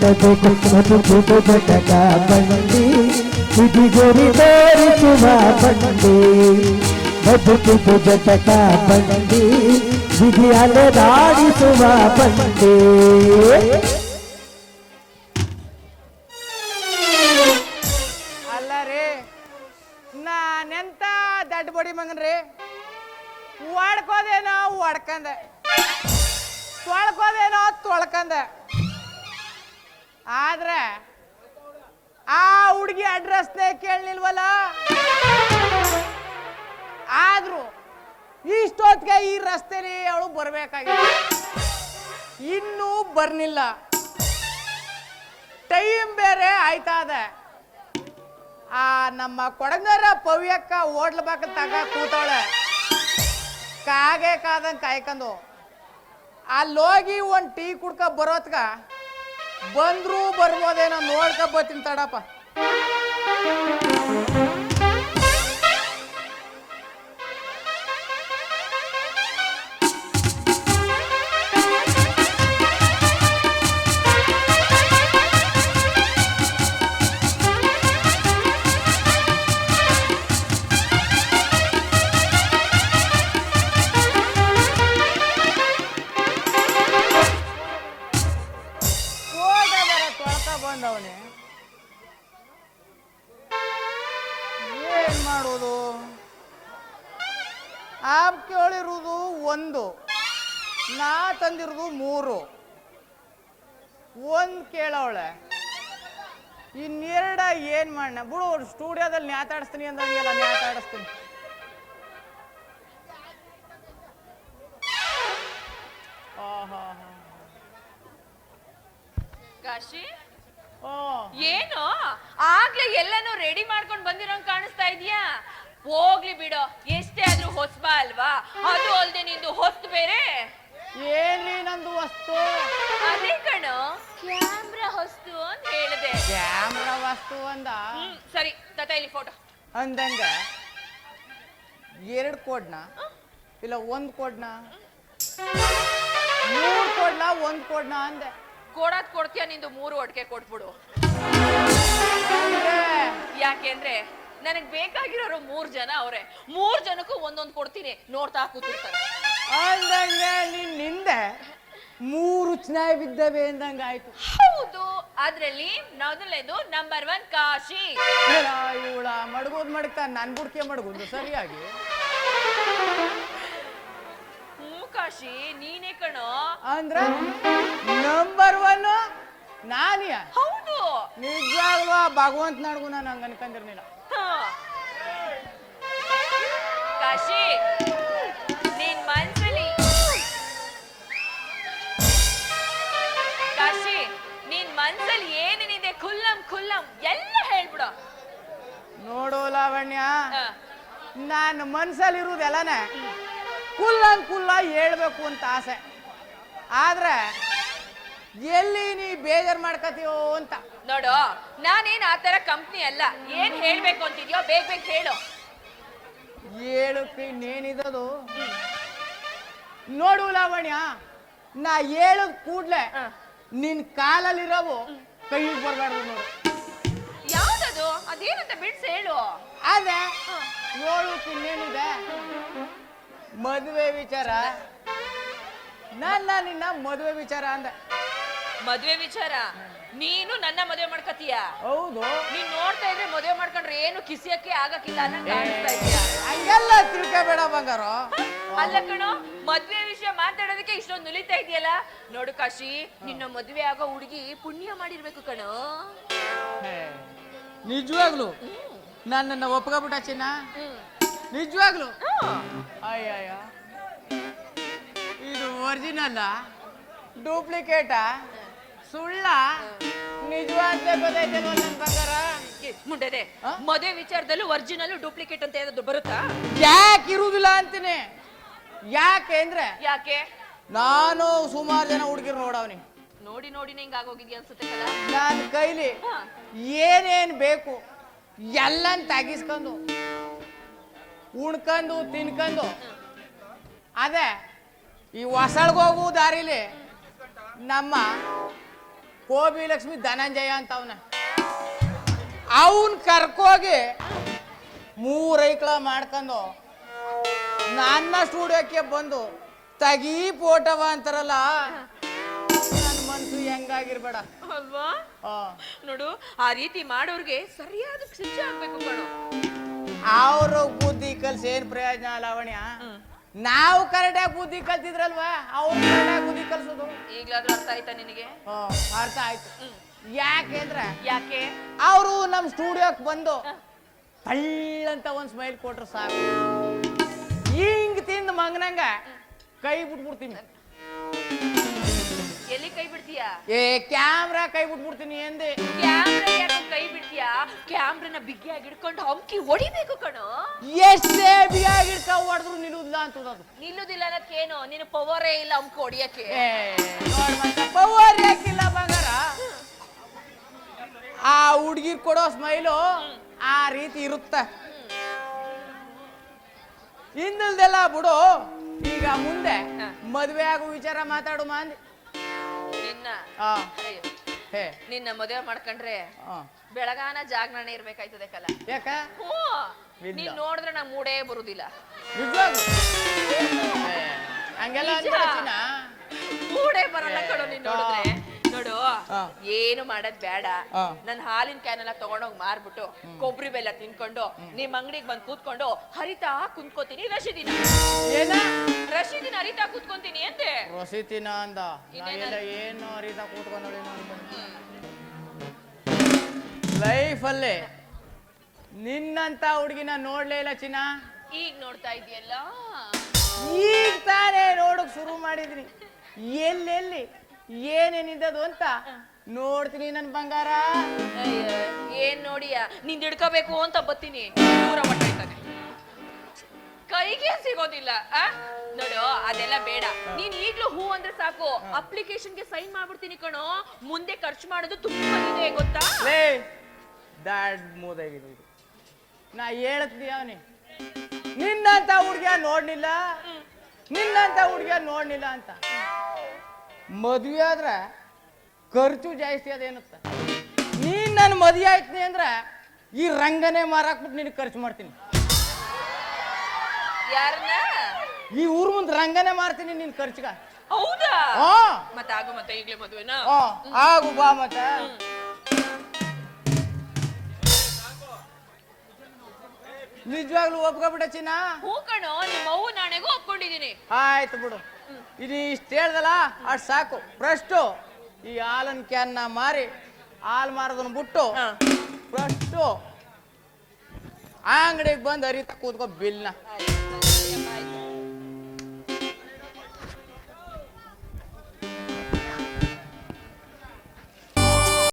ಬದುಕಿದು ಜಟಕ ಬಂಡಿ ವಿಧಿ ಗುರಿ ತೋರಿಸುವ ಬಂಡಿ ಬದುಕಿದು ಜಟಕ ಬಂಡಿ ವಿಧಿ ಅಲೆದಾಡಿಸುವ ಬಂಡಿ ಅಲ್ಲ ರೀ ನಾನೆಂತ ದಡ್ಡ ಬಡಿ ಮಗನ್ರಿ ಹೊಡ್ಕೋದೇನೋ ಹೊಡ್ಕಂದೆ ತೊಳ್ಕೋದೇನೋ ತೊಳ್ಕಂದೆ ಆದ್ರೆ ಆ ಹುಡುಗಿ ಅಡ್ರೆಸ್ನೇ ಕೇಳಲಿಲ್ವಲ್ಲ ಆದ್ರೂ ಇಷ್ಟೊತ್ತಿಗೆ ಈ ರಸ್ತೆಲಿ ಅವಳು ಬರ್ಬೇಕಾಗಿತ್ತು ಇನ್ನೂ ಬರ್ನಿಲ್ಲ ಟೈಮ್ ಬೇರೆ ಆಯ್ತಾದೆ ಆ ನಮ್ಮ ಕೊಡಗರ ಪವ್ಯಕ್ಕ ಹೋಟ್ಲ ಬಾಕ ತಗ ಕೂತವಳೆ ಕಾಗೆ ಕಾದಂಗೆ ಕಾಯ್ಕೊಂಡು ಅಲ್ಲೋಗಿ ಒಂದು ಟೀ ಕುಡ್ಕ ಬರೋತ್ಗ ಬಂದ್ರು ಬರ್ಬೋದೇನೋ ನೋಡ್ಕ ಬರ್ತೀನಿ ತಡಪ್ಪ ಬಂದವನೇ ಏನ್ ಮಾಡೋದು ಆಪ್ ಕೇಳಿರುವುದು 1 ನಾ ತಂದಿರುವುದು 3 1 ಕೇಳವಳೆ ಇನ್ನೆರಡ ಏನ್ ಮಾಡೋಣ ಬಿಡು ಸ್ಟುಡಿಯೋದಲ್ಲಿ ನ್ಯಾತಾಡಿಸ್ತೀನಿ ಅಂದಂಗೆಲ್ಲ ನ್ಯಾತಾಡಿಸ್ತೀನಿ ಕಾಶಿ ಓ ಏನು ಆಗ್ಲೇ ಎಲ್ಲಾನು ರೆಡಿ ಮಾಡ್ಕೊಂಡ್ ಬಂದಿರೋಂಗ್ ಕಾಣಿಸ್ತಾ ಇದೀಯಾ ಹೋಗ್ಲಿ ಬಿಡೋ ಎಷ್ಟೇ ಆದ್ರೂ ಹೊಸಬ ಅಲ್ವಾ ಅದು ಅಲ್ದೆ ನಿಂದು ಹೊಸ್ತು ಬೇರೆ ಏನ್ರಿ ನಂದು ವಸ್ತು ಅದೇ ಕಣೋ ಕ್ಯಾಮ್ರಾ ಹೊಸ್ತು ಅಂತ ಹೇಳಿದೆ ಕ್ಯಾಮ್ರಾ ವಸ್ತು ಅಂದ ಸರಿ ತತ ಇಲ್ಲಿ ಫೋಟೋ ಅಂದಂಗ 2 ಕೋಡ್ನ ಇಲ್ಲ 1 ಕೋಡ್ನ 3 ಕೋಡ್ಲ 1 ಕೋಡ್ನ ಅಂದೆ ಕೊಡ್ತೀಯ ನಿಂದು 3 ಒಟ್ಟಿಗೆ ಕೊಟ್ಬಿಡು ಯಾಕೆಂದ್ರೆ ನನಗ್ ಬೇಕಾಗಿರೋರು 3 ಜನ ಅವ್ರೆ 3 ಜನಕ್ಕೂ ಒಂದೊಂದು ಕೊಡ್ತೀನಿ ನೋಡ್ತಾ ಕೂತಿರ್ತಾರೆ ಅಂದಂಗೆ ನಿಂದೆ 3 ಚೆನ್ನಾಗಿ ಬಿದ್ದವೆ ಅಂದಂಗ ಆಯ್ತು ಹೌದು ಅದ್ರಲ್ಲಿ ಮೊದಲನೇದು ನಂಬರ್ 1 ಕಾಶಿ ಇವಳ ಮಡಗೋದ್ ಮಡಗ್ತಾ ನನ್ ಬುಡ್ಕೆ ಮಡಗುದು ಸರಿಯಾಗಿ ಕಾಶಿ ನೀನೇ ಕಣೋ ಅಂದ್ರ ನಂಬರ್ 1 ನಾನಿಯ ಹೌದು ನಿಜವಾಗ್ಲೂ ಭಗವಂತ ನಡ್ಗು ನಾನು ಹಂಗ ಅನ್ಕೊಂಡಿರ್ಲಿಲ್ಲ ಕಾಶಿ ನಿನ್ ಮನ್ಸಲ್ಲಿ ಕಾಶಿ ನಿನ್ ಮನ್ಸಲ್ಲಿ ಏನೇನಿದೆ ಖುಲ್ಲಂ ಎಲ್ಲ ಹೇಳ್ಬಿಡು ನೋಡು ಲಾವಣ್ಯ ನಾನು ಮನ್ಸಲ್ಲಿರುವುದೆಲ್ಲನೇ ಕುಲ್ಲ ಹೇಳ್ಬೇಕು ಅಂತ ಆಸೆ ಆದ್ರೆ ಎಲ್ಲಿ ನೀ ಬೇಜಾರ್ ಮಾಡ್ಕತೀಯೋ ಅಂತ ನೋಡು ನಾನೇನ್ ಆತರ ಕಂಪ್ನಿ ಅಲ್ಲ ಏನ್ ಹೇಳ್ಬೇಕು ಅಂತಿದ್ಯೋ ಬೇಗ ಹೇಳು ಹೇಳಕ್ಕೆ ಇನ್ನೇನಿದದು ನೋಡು ಲಾವಣ್ಯ ನಾ ಹೇಳದ್ ಕೂಡ್ಲೆ ನಿನ್ ಕಾಲಲ್ಲಿರೋವು ಕೈಗೆ ಬರ್ಬಾರ್ದು ನೋಡು ಯಾವ್ದದು ಅದೇನಂತ ಬಿಡ್ಸ್ ಹೇಳು ಅದೇ ಹೇಳಕ್ಕೆ ಇನ್ನೇನಿದೆ ಮದುವೆ ವಿಚಾರ ನಿನ್ನ ಮದುವೆ ವಿಚಾರ ಅಂದೆ ಮದ್ವೆ ವಿಚಾರ ನೀನು ನನ್ನ ಮದುವೆ ಮಾಡ್ಕತೀಯ ಹೌದು ನೀನ್ ನೋಡ್ತಾ ಇದ್ರೆ ಮದುವೆ ಮಾಡ್ಕೊಂಡ್ರೆ ಏನು ಕಿಸಿಯಕ್ಕೆ ಆಗಕ್ಕಿಲ್ಲ ಅನ್ನಂಗ್ ಕಾಣಿಸ್ತಾ ಇದೆಯಾ ಹಂಗೆಲ್ಲ ತಿಳ್ಕೊಬೇಡ ಬಂಗಾರ ಅಲ್ಲ ಕಣೋ ಮದ್ವೆ ವಿಷಯ ಮಾತಾಡೋದಕ್ಕೆ ಇಷ್ಟೊಂದು ನುಲಿತಾ ಇದೆಯಲ್ಲ ನೋಡು ಕಾಶಿ ನಿನ್ನ ಮದುವೆ ಆಗೋ ಹುಡುಗಿ ಪುಣ್ಯ ಮಾಡಿರ್ಬೇಕು ಕಣೋ ನಿಜವಾಗ್ಲು ನನ್ನನ್ನ ಒಪ್ಕೊಬಿಟ್ಟ ಚಿನ್ನ ನಿಜವಾಗ್ಲು ಅಯ್ಯಯ್ಯ ಇದು ಒರಿಜಿನಲ್ ಡೂಪ್ಲಿಕೇಟ ಸುಳ್ಳ ನಿಜವಾದ ಗೊತ್ತೈತೆ ನನ್ನ ಬಂಗಾರ ಮುಂಡೆ ಮದುವೆ ವಿಚಾರದಲ್ಲೂ ಒರಿಜಿನಲ್ ಡೂಪ್ಲಿಕೇಟ್ ಅಂತ ಏನಾದ್ರು ಬರುತ್ತಾ ಯಾಕೆ ಇರುವುದಿಲ್ಲ ಅಂತೀನಿ ಯಾಕೆ ಅಂದ್ರೆ ಯಾಕೆ ನಾನು ಸುಮಾರು ಜನ ಹುಡುಗಿರು ನೋಡವ್ನಿ ನೋಡಿ ಹಿಂಗ ಆಗೋಗಿದ್ಯಾ ಅನ್ಸುತ್ತೆ ನನ್ನ ಕೈಲಿ ಏನೇನ್ ಬೇಕು ಎಲ್ಲನ್ ತೆಗಿಸ್ಕೊಂಡು ಉಣ್ಕೊಂಡು ತಿನ್ಕೊಂಡು ಅದೇ ಈ ಹೊಸಳ್ಗೋಗು ದಾರಿಲಿ ನಮ್ಮ ಕೋಬಿ ಲಕ್ಷ್ಮಿ ಧನಂಜಯ ಅಂತ ಅವನ್ ಕರ್ಕೋಗಿ 3 ಐಕ್ಳ ಮಾಡ್ಕೊಂಡು ನನ್ನ ಸ್ಟುಡಿಯೋಕ್ಕೆ ಬಂದು ತಗಿ ಫೋಟೋವ ಅಂತಾರಲ್ಲ, ನನ್ನ ಮನ್ಸು ಹೆಂಗಾಗಿರ್ಬೇಡ ಅಲ್ವಾ? ಆ. ನೋಡು, ಆ ರೀತಿ ಮಾಡೋರ್ಗೆ ಸರಿಯಾದ ಶಿಕ್ಷೆ ಆಗ್ಬೇಕು ಕಣೋ. ಅವ್ರ ಬುದ್ಧಿ ಕಲ್ಸಿ ಏನ್ ಪ್ರಯೋಜನ ಲಾವಣ್ಯ? ನಾವು ಕರೆಕ್ಟಾಗಿ ಬುದ್ಧಿ ಕಲ್ತಿದ್ರಲ್ವಾ, ಅವ್ರು ಕರೆಕ್ಟಾಗಿ ಬುದ್ಧಿ ಕಲ್ಸೋದು. ಈಗ್ಲಾದ್ರೂ ಅರ್ಥ ಆಯ್ತಾ ನಿನಗೆ? ಅರ್ಥ ಆಯ್ತು. ಯಾಕೆಂದ್ರೆ ಯಾಕೆ ಅವರು ನಮ್ ಸ್ಟುಡಿಯೋಕ್ ಬಂದು ಅಂತ ಒಂದ್ ಸ್ಮೈಲ್ ಕೊಟ್ರು ಸಾಕು, ಹಿಂಗ್ ತಿಂದು ಮಂಗನಂಗ ಕೈ ಬಿಟ್ಬಿಡ್ತೀನಿ. ಎಲ್ಲಿ ಕೈ ಬಿಡ್ತೀಯಾ? ಕ್ಯಾಮ್ರಾ ಕೈ ಬಿಟ್ಬಿಡ್ತೀನಿ ಎಂದೆ. ಕ್ಯಾಮ್ರಾ ಯಾಕೆ ಕೈ ಬಿಡ್ತೀಯಾ? ಕ್ಯಾಮ್ರಾನ ಬಿಗಿಯಾಗಿ ಹಿಡ್ಕೊಂಡು ಹಂಕಿ ಹೊಡಿಬೇಕು ಕಣೋ. ಎಷ್ಟೇ ಬಿಗಿಯಾಗಿ ಹಿಡ್ಕ ಹೊಡೆದ್ರು ನಿಲ್ಲುದಿಲ್ಲ ಅಂತದದು. ನಿಲ್ಲುದಿಲ್ಲ ಅನ್ನೋದಕ್ಕೇನು? ನೀನು ಪವರೇ ಇಲ್ಲ ಹಂಕಿ ಹೊಡಿಯಕ್ಕೆ. ನೋಡ್ ಮತ್ತೆ ಪವರ್ ಯಾಕಿಲ್ಲ ಬಂಗಾರ? ಆ ಹುಡ್ಗಿರ್ ಕೊಡೋ ಸ್ಮೈಲು ಆ ರೀತಿ ಇರುತ್ತ. ಹಿಂದಲ್ದೆಲ್ಲ ಬಿಡು, ಈಗ ಮುಂದೆ ಮದ್ವೆ ಆಗೋ ವಿಚಾರ ಮಾತಾಡು ಮಂದಿ. ನಿನ್ನ ಆ, ಅಯ್ಯೋ, ಹೇ ನಿನ್ನ ಮದುವೆ ಮಾಡ್ಕೊಂಡ್ರೆ ಆ. ಬೆಳಗಾನ ಜಾಗರಣೆ ಇರ್ಬೇಕಾಯ್ತದೆ ಕಲ. ಯಾಕ ಇಲ್ಲ. ನೀನ್ ನೋಡಿದ್ರೆ ನಂಗೆ ಮೂಡೇ ಬರುದಿಲ್ಲ. ನಿಜವಾಗ್ಲೂ? ಹಂಗೆಲ್ಲ ನಿಜ. ಅನ್ಬೇಡ ಚಿನ್ನ. ಮೂಡೇ ಬರಲ್ಲ ಕಣೋ ನೀನ್ ನೋಡಿದ್ರೆ. ನೋಡು, ಆ. ಏನು ಮಾಡೋದ್ ಬೇಡ. ಆ. ನನ್ ಹಾಲಿನ ಕ್ಯಾನ್ ಎಲ್ಲ ತಗೊಂಡೋಗ್ ಮಾರ್ಬಿಟ್ಟು ಕೊಬ್ಬರಿ ಬೆಲ್ಲ ತಿನ್ಕೊಂಡು ನಿಮ್ ಅಂಗಡಿಗೆ ಬಂದ್ ಕೂತ್ಕೊಂಡು ಹರಿತಾ ಕುಂತ್ಕೋತೀನಿ ರಶೀದಿನ. ಏನ ರಶೀದಿನ ಹರಿತಾ ಕೂತ್ಕೊಂತೀನಿ ಅಂತೆ. ರಸೀತಿನ ಅಂದ. ಇನ್ನೇನ? ನಾವೆಲ್ಲ ಏನು ಅರಿತಾ ಕೂತ್ಕೊಂಡಿ ಲೈಫಲ್ಲಿ ನಿನ್ನಂತ ಹುಡುಗಿನ ನೋಡ್ಲೇ ಇಲ್ಲ ಚಿನ್ನ. ಈಗ ನೋಡ್ತಾ ಇದೆಯಲ್ಲ. ಈಗ ತಾನೇ ನೋಡಕ್ ಶುರು ಮಾಡಿದ್ರಿ. ಎಲ್ಲೆಲ್ಲಿ ಏನೇನಿದ್ದದು ಅಂತ ನೋಡ್ತೀನಿ ನನ್ ಬಂಗಾರ. ಏನ್ ನೋಡಿಯ, ನಿಂದ್ ಹಿಡ್ಕೋಬೇಕು ಅಂತ ಬತ್ತೀನಿ, ದೂರ ಹೊಟ್ಟೈತಾನೆ, ಕೈಗೆ ಸಿಗೋದಿಲ್ಲ. ನೋಡು, ಅದೆಲ್ಲ ಬೇಡ. ನೀನ್ ಈಗ್ಲೂ ಹೂ ಅಂದ್ರೆ ಸಾಕು, ಅಪ್ಲಿಕೇಶನ್ಗೆ ಸೈನ್ ಮಾಡ್ಬಿಡ್ತೀನಿ ಕಣೋ. ಮುಂದೆ ಖರ್ಚು ಮಾಡೋದು ತುಂಬಾ ಇದೆ ಗೊತ್ತಾ? ಲೇ ದಾಡ್ ಮೂದಾಗಿದೆ ಇದು. ನಾ ಹೇಳ್ತೀನಿ ಅವನಿ, ನಿನ್ನಂತ ಹುಡ್ಗಿಯ ನೋಡ್ಲಿಲ್ಲ, ನಿನ್ನಂತ ಹುಡ್ಗಿಯ ನೋಡ್ಲಿಲ್ಲ ಅಂತ. ಮದ್ವೆ ಆದ್ರ ಖರ್ಚು ಜಾಸ್ತಿ ಅದೇನುತ್ತ. ನೀನ್ ನನ್ ಮದ್ವೆ ಆಯ್ತೀನಿ ಅಂದ್ರ ಈ ರಂಗನೇ ಮಾರಾಕ್ಬಿಟ್ಟು ನಿನಗೆ ಖರ್ಚು ಮಾಡ್ತೀನಿ. ಯಾರನ್ನ? ಈ ಊರ್ ಮುಂದ್ ರಂಗನೇ ಮಾರ್ತೀನಿ ನಿನ್ ಖರ್ಚಿಗ. ಹೌದಾ? ಹಾ ಮತ್ತೆ ಆಗು, ಮತ್ತೆ ಈಗ್ಲೇ ಮದ್ವೆನಾ? ಆಗು ಬಾ ಮತ್ತ. ನಿಜವಾಗ್ಲೂ ಒಪ್ಕೊಬಿಡ ಚಿನ್ನ. ಹೂ ಕಣೋ, ನಿಮ್ಮ ಅವ್ವ ನಾಣೆಗೂ ಒಪ್ಕೊಂಡಿದೀನಿ. ಆಯ್ತು ಬಿಡು, ಇದು ಇಷ್ಟ ಹೇಳ್ದಲ್ಲ ಅಷ್ಟು ಸಾಕು. ಫಸ್ಟು ಈ ಹಾಲನ್ ಕ್ಯಾನ್ನ ಮಾರಿ ಹಾಲು ಮಾರೋದನ್ನ ಬಿಟ್ಟು ಫಸ್ಟು ಅಂಗಡಿಗೆ ಬಂದು ಅರಿತಾ ಕೂತ್ಕೋ ಬಿಲ್ನ.